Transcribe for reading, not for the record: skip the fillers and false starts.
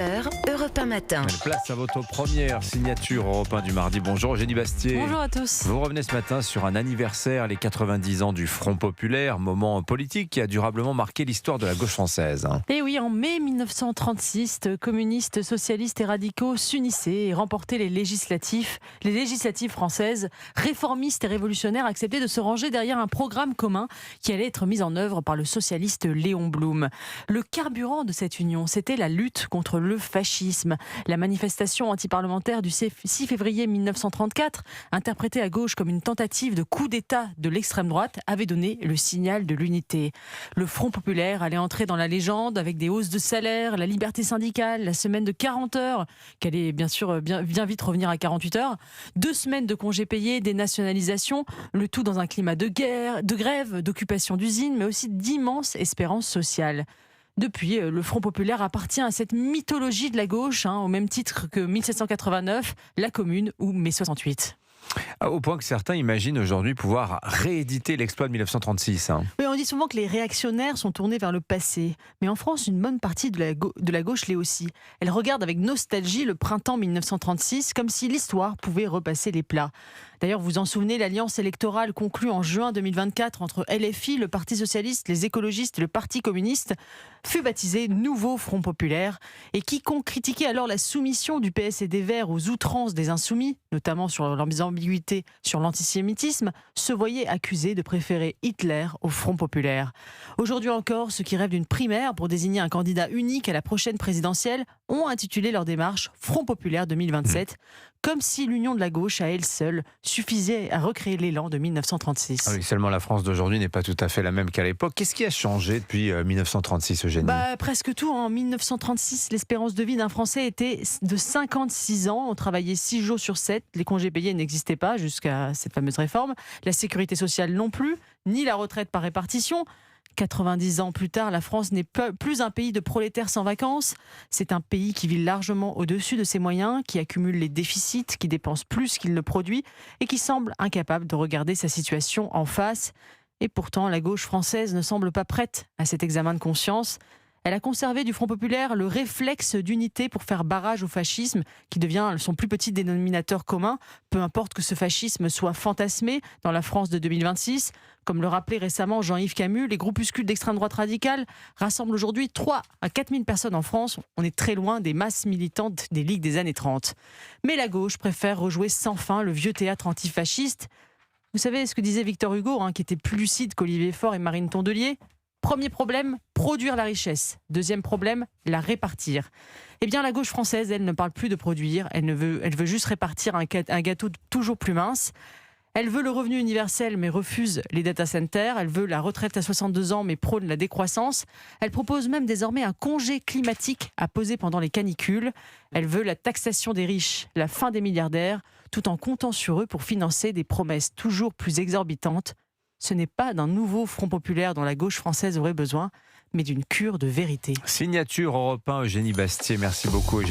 Europe 1 matin. Place à votre première signature Europe 1 du mardi. Bonjour Eugénie Bastier. Bonjour à tous. Vous revenez ce matin sur un anniversaire, les 90 ans du Front Populaire, moment politique qui a durablement marqué l'histoire de la gauche française. Et oui, en mai 1936, communistes, socialistes et radicaux s'unissaient et remportaient les législatives françaises. Réformistes et révolutionnaires acceptaient de se ranger derrière un programme commun qui allait être mis en œuvre par le socialiste Léon Blum. Le carburant de cette union, c'était la lutte contre le fascisme. La manifestation antiparlementaire du 6 février 1934, interprétée à gauche comme une tentative de coup d'État de l'extrême droite, avait donné le signal de l'unité. Le Front Populaire allait entrer dans la légende avec des hausses de salaire, la liberté syndicale, la semaine de 40 heures, qui allait bien sûr bien vite revenir à 48 heures, 2 semaines de congés payés, des nationalisations, le tout dans un climat de guerre, de grève, d'occupation d'usines, mais aussi d'immenses espérances sociales. Depuis, le Front Populaire appartient à cette mythologie de la gauche, au même titre que 1789, la Commune ou mai 68. Au point que certains imaginent aujourd'hui pouvoir rééditer l'exploit de 1936. Oui, on dit souvent que les réactionnaires sont tournés vers le passé. Mais en France, une bonne partie de la gauche l'est aussi. Elle regarde avec nostalgie le printemps 1936, comme si l'histoire pouvait repasser les plats. D'ailleurs, vous vous en souvenez, l'alliance électorale conclue en juin 2024 entre LFI, le Parti Socialiste, les écologistes et le Parti Communiste fut baptisée Nouveau Front Populaire. Et quiconque critiquait alors la soumission du PS et des Verts aux outrances des Insoumis, notamment sur leurs ambiguïtés sur l'antisémitisme, se voyait accusé de préférer Hitler au Front Populaire. Aujourd'hui encore, ceux qui rêvent d'une primaire pour désigner un candidat unique à la prochaine présidentielle ont intitulé leur démarche Front Populaire 2027, comme si l'union de la gauche à elle seule suffisait à recréer l'élan de 1936. Ah oui, seulement la France d'aujourd'hui n'est pas tout à fait la même qu'à l'époque. Qu'est-ce qui a changé depuis 1936, Eugénie ? Presque tout. En 1936, l'espérance de vie d'un Français était de 56 ans. On travaillait 6 jours sur 7. Les congés payés n'existaient pas jusqu'à cette fameuse réforme. La sécurité sociale non plus, ni la retraite par répartition. 90 ans plus tard, la France n'est plus un pays de prolétaires sans vacances. C'est un pays qui vit largement au-dessus de ses moyens, qui accumule les déficits, qui dépense plus qu'il ne produit et qui semble incapable de regarder sa situation en face. Et pourtant, la gauche française ne semble pas prête à cet examen de conscience. Elle a conservé du Front Populaire le réflexe d'unité pour faire barrage au fascisme, qui devient son plus petit dénominateur commun, peu importe que ce fascisme soit fantasmé dans la France de 2026. Comme le rappelait récemment Jean-Yves Camus, les groupuscules d'extrême droite radicale rassemblent aujourd'hui 3 à 4 000 personnes en France. On est très loin des masses militantes des ligues des années 30. Mais la gauche préfère rejouer sans fin le vieux théâtre antifasciste. Vous savez ce que disait Victor Hugo, qui était plus lucide qu'Olivier Faure et Marine Tondelier ? Premier problème, produire la richesse. Deuxième problème, la répartir. Eh bien, la gauche française, elle ne parle plus de produire, elle veut juste répartir un gâteau toujours plus mince. Elle veut le revenu universel, mais refuse les data centers. Elle veut la retraite à 62 ans, mais prône la décroissance. Elle propose même désormais un congé climatique à poser pendant les canicules. Elle veut la taxation des riches, la fin des milliardaires, tout en comptant sur eux pour financer des promesses toujours plus exorbitantes. Ce n'est pas d'un nouveau Front Populaire dont la gauche française aurait besoin, mais d'une cure de vérité. Signature Europe 1, Eugénie Bastier. Merci beaucoup, Eugénie.